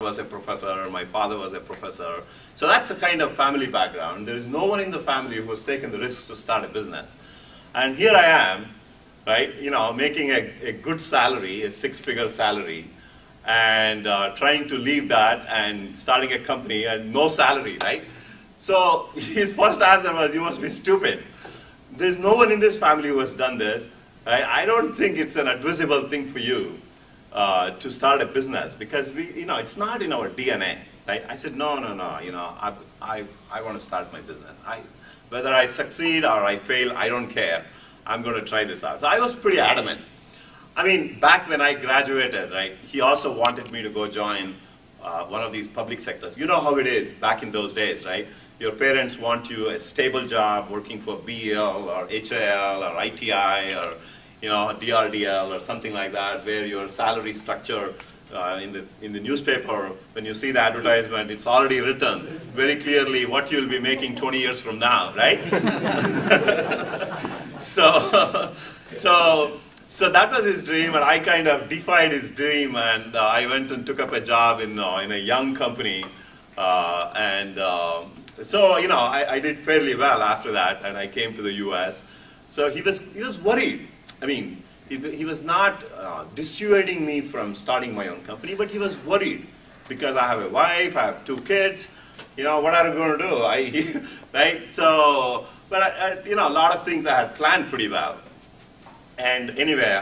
was a professor, my father was a professor. So that's the kind of family background. There is no one in the family who has taken the risk to start a business. And here I am, right, making a good salary, a six-figure salary, and trying to leave that and starting a company and no salary, right? So his first answer was, you must be stupid. There's no one in this family who has done this. Right? I don't think it's an advisable thing for you to start a business because it's not in our DNA. Right? I said, no, I want to start my business. Whether I succeed or I fail, I don't care. I'm going to try this out. So I was pretty adamant. I mean, back when I graduated, right, he also wanted me to go join one of these public sectors. You know how it is back in those days, right? Your parents want you a stable job working for BL or HAL or ITI or DRDL or something like that, where your salary structure in the newspaper, when you see the advertisement, it's already written very clearly what you'll be making 20 years from now, right? So that was his dream, and I kind of defied his dream, and I went and took up a job in a young company, so I did fairly well after that, and I came to the U.S. So he was worried. I mean, he was not dissuading me from starting my own company, but he was worried because I have a wife, I have 2 kids. What are we going to do? Right? So, but a lot of things I had planned pretty well. And anyway,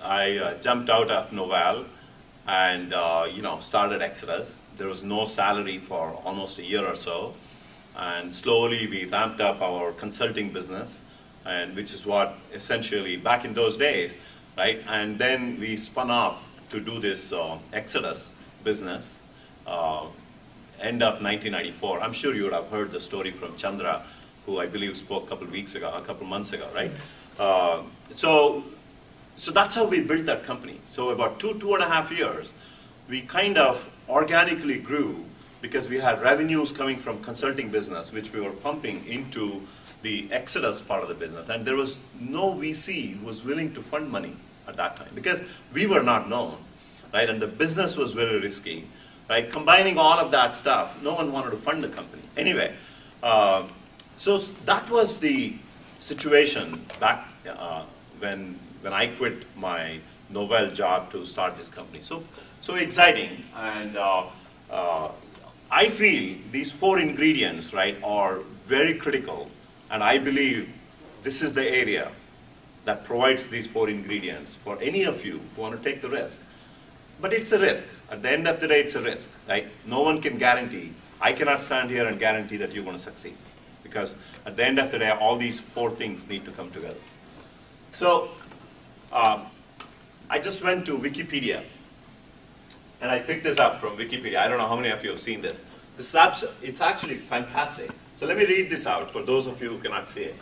I jumped out of Novell and started Exodus. There was no salary for almost a year or so, and slowly we ramped up our consulting business, and which is what essentially back in those days, right? And then we spun off to do this Exodus business. End of 1994. I'm sure you would have heard the story from Chandra, who I believe spoke a couple months ago, right? So that's how we built that company. So about 2.5 years, we kind of organically grew because we had revenues coming from consulting business, which we were pumping into the Exodus part of the business. And there was no VC who was willing to fund money at that time because we were not known, right? And the business was very risky, right? Combining all of that stuff, no one wanted to fund the company. Anyway, so that was the situation back when I quit my Novell job to start this company. So exciting, and I feel these 4 ingredients, right, are very critical, and I believe this is the area that provides these 4 ingredients for any of you who want to take the risk. But it's a risk. At the end of the day, it's a risk, right? No one can guarantee. I cannot stand here and guarantee that you're going to succeed, because at the end of the day, all these 4 things need to come together. So I just went to Wikipedia, and I picked this up from Wikipedia. I don't know how many of you have seen this. It's actually fantastic. So let me read this out for those of you who cannot see it.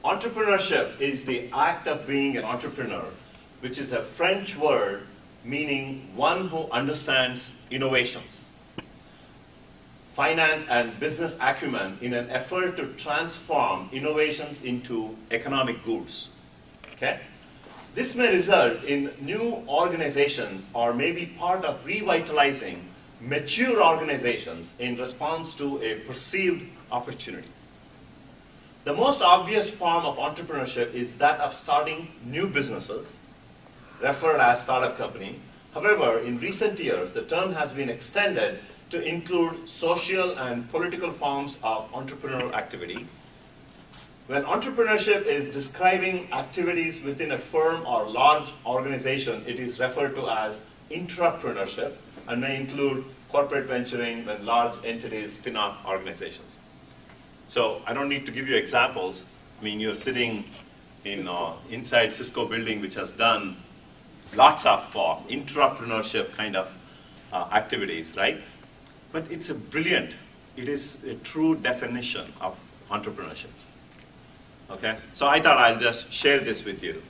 Entrepreneurship is the act of being an entrepreneur, which is a French word meaning one who understands innovations, finance, and business acumen in an effort to transform innovations into economic goods. Okay? This may result in new organizations or may be part of revitalizing mature organizations in response to a perceived opportunity. The most obvious form of entrepreneurship is that of starting new businesses, referred as startup company. However, in recent years, the term has been extended to include social and political forms of entrepreneurial activity. When entrepreneurship is describing activities within a firm or large organization, it is referred to as intrapreneurship and may include corporate venturing when large entities spin off organizations. So I don't need to give you examples. I mean, you're sitting in inside Cisco building, which has done lots of intrapreneurship kind of activities, right? But it's it is a true definition of entrepreneurship. Okay, so I thought I'll just share this with you.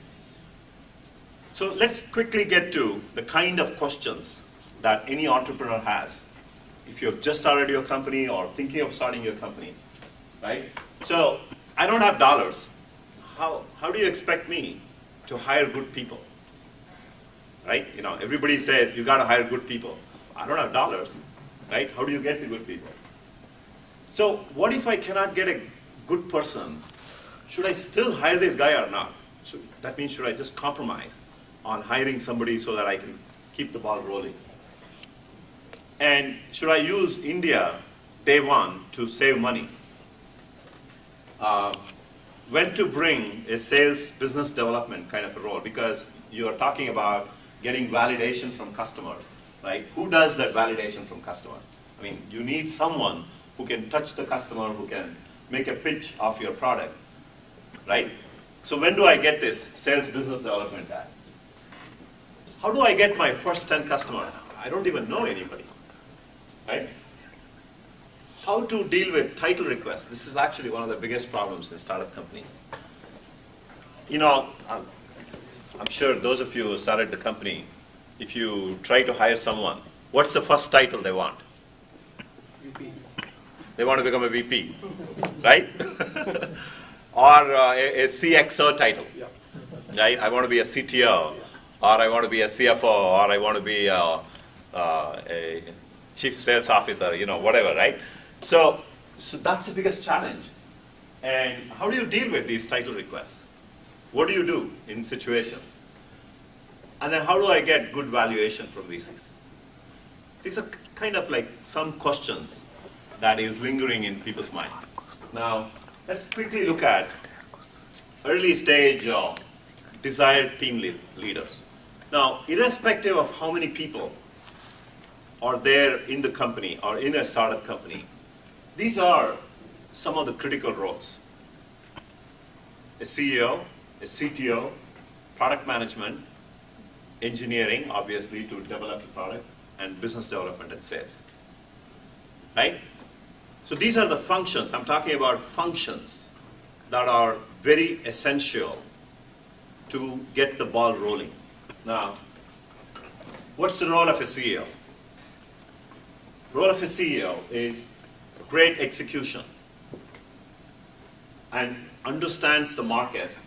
So let's quickly get to the kind of questions that any entrepreneur has if you've just started your company or thinking of starting your company, right? So I don't have dollars. How do you expect me to hire good people? Right? You know, everybody says you got to hire good people. I don't have dollars. right? How do you get the good people? So what if I cannot get a good person? Should I still hire this guy or not? So that means should I just compromise on hiring somebody so that I can keep the ball rolling? And should I use India day one to save money? When to bring a sales business development kind of a role, because you are talking about getting validation from customers, right? Who does that validation from customers? I mean, you need someone who can touch the customer, who can make a pitch of your product, right? So when do I get this sales business development guy? How do I get my first 10 customers? I don't even know anybody, right? How to deal with title requests. This is actually one of the biggest problems in startup companies. You know, I'm sure those of you who started the company, if you try to hire someone, what's the first title they want? VP. They want to become a VP, right? Or a CXO title, Yeah. right? I want to be a CTO, or I want to be a CFO, or I want to be a chief sales officer, you know, whatever, right? So that's the biggest challenge. And how do you deal with these title requests? What do you do in situations? And then how do I get good valuation from VCs? These are kind of like some questions that is lingering in people's mind. Now, let's quickly look at early stage desired team leaders. Now, irrespective of how many people are there in the company or in a startup company, these are some of the critical roles. A CEO, a CTO, product management, engineering, obviously, to develop the product, and business development and sales, right? So these are the functions. I'm talking about functions that are very essential to get the ball rolling. Now, what's the role of a CEO? Role of a CEO is great execution and understands the market,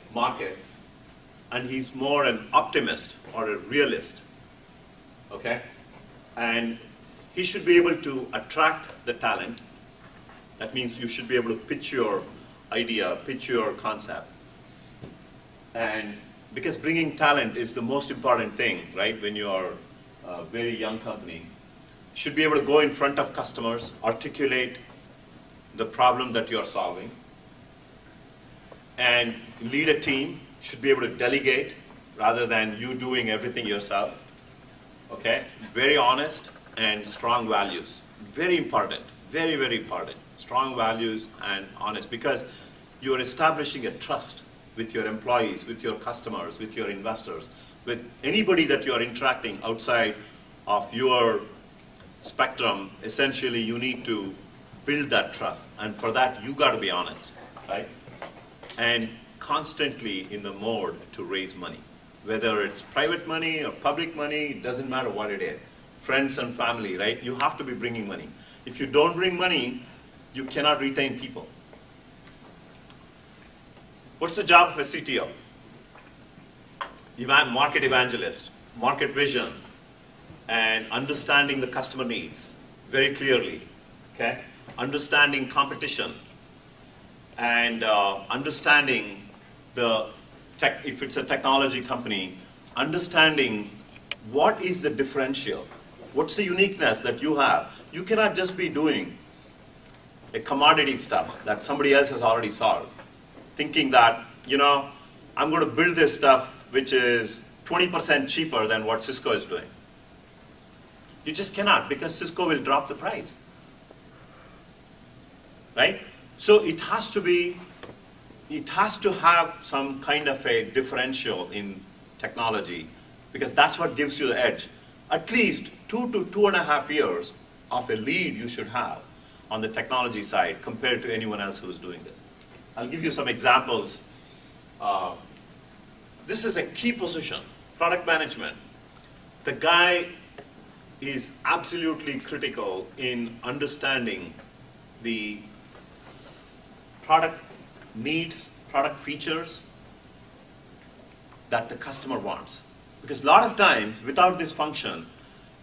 and he's more an optimist or a realist, okay? And he should be able to attract the talent. That means you should be able to pitch your idea, pitch your concept. And because bringing talent is the most important thing, right, when you are a very young company. You should be able to go in front of customers, articulate the problem that you are solving, and lead a team. Should be able to delegate rather than you doing everything yourself. Okay? Very honest and strong values. Very important. Very, very important. Strong values and honest, because you're establishing a trust with your employees, with your customers, with your investors, with anybody that you're interacting outside of your spectrum. Essentially, you need to build that trust, and for that, you got to be honest, right? And constantly in the mode to raise money, whether it's private money or public money, it doesn't matter what it is. Friends and family, right? You have to be bringing money. If you don't bring money, you cannot retain people. What's the job of a CTO? Market evangelist, market vision, and understanding the customer needs very clearly, okay? Understanding competition, and understanding if it's a technology company, understanding what is the differential, what's the uniqueness that you have. You cannot just be doing a commodity stuff that somebody else has already solved, thinking that, you know, I'm going to build this stuff which is 20% cheaper than what Cisco is doing. You just cannot, because Cisco will drop the price, right? So it has to have some kind of a differential in technology, because that's what gives you the edge. At least 2 to 2.5 years of a lead you should have on the technology side compared to anyone else who is doing this. I'll give you some examples. This is a key position, product management. The guy is absolutely critical in understanding the product needs, product features that the customer wants. Because a lot of times, without this function,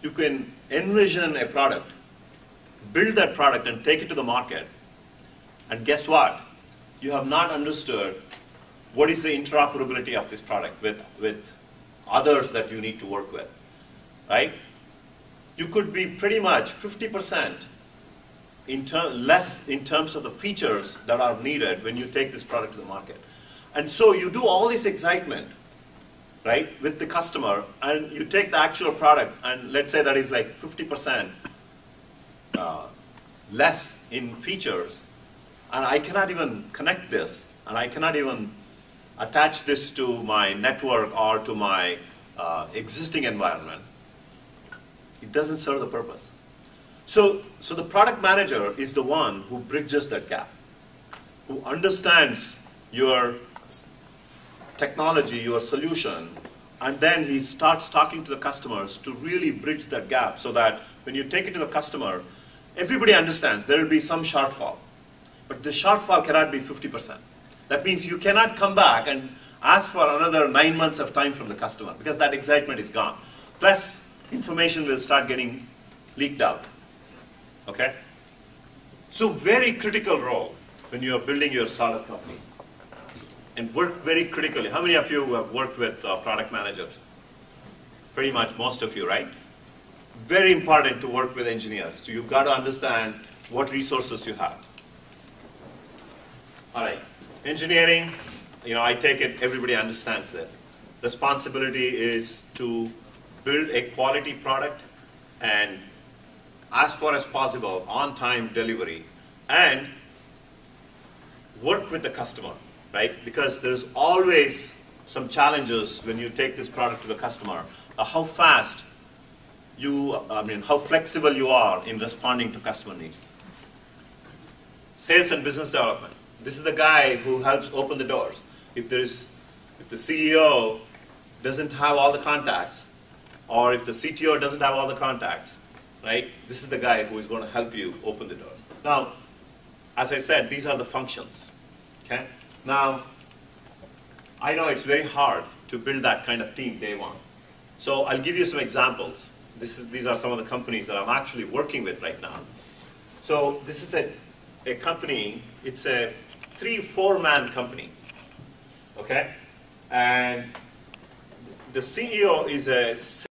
you can envision a product build that product and take it to the market. And guess what? You have not understood what is the interoperability of this product with others that you need to work with, right? You could be pretty much 50% less in terms of the features that are needed when you take this product to the market. And so you do all this excitement, right, with the customer, and you take the actual product, and let's say that is like 50% less in features, and I cannot even connect this, and I cannot even attach this to my network or to my existing environment. It doesn't serve the purpose. So the product manager is the one who bridges that gap, who understands your technology, your solution, and then he starts talking to the customers to really bridge that gap so that when you take it to the customer, everybody understands there will be some shortfall. But the shortfall cannot be 50%. That means you cannot come back and ask for another 9 months of time from the customer because that excitement is gone. Plus, information will start getting leaked out. Okay? So very critical role when you are building your startup company. And work very critically. How many of you have worked with product managers? Pretty much most of you, right? Very important to work with engineers. So you've got to understand what resources you have. All right. Engineering, I take it everybody understands this. Responsibility is to build a quality product and as far as possible on-time delivery and work with the customer, right? Because there's always some challenges when you take this product to the customer. How fast how flexible you are in responding to customer needs. Sales and business development. This is the guy who helps open the doors. If the CEO doesn't have all the contacts, or if the CTO doesn't have all the contacts, right? This is the guy who is going to help you open the doors. Now, as I said, these are the functions. Okay? Now, I know it's very hard to build that kind of team day one. So I'll give you some examples. These are some of the companies that I'm actually working with right now. So this is a company, it's a 3-4-man company, okay? And the CEO is a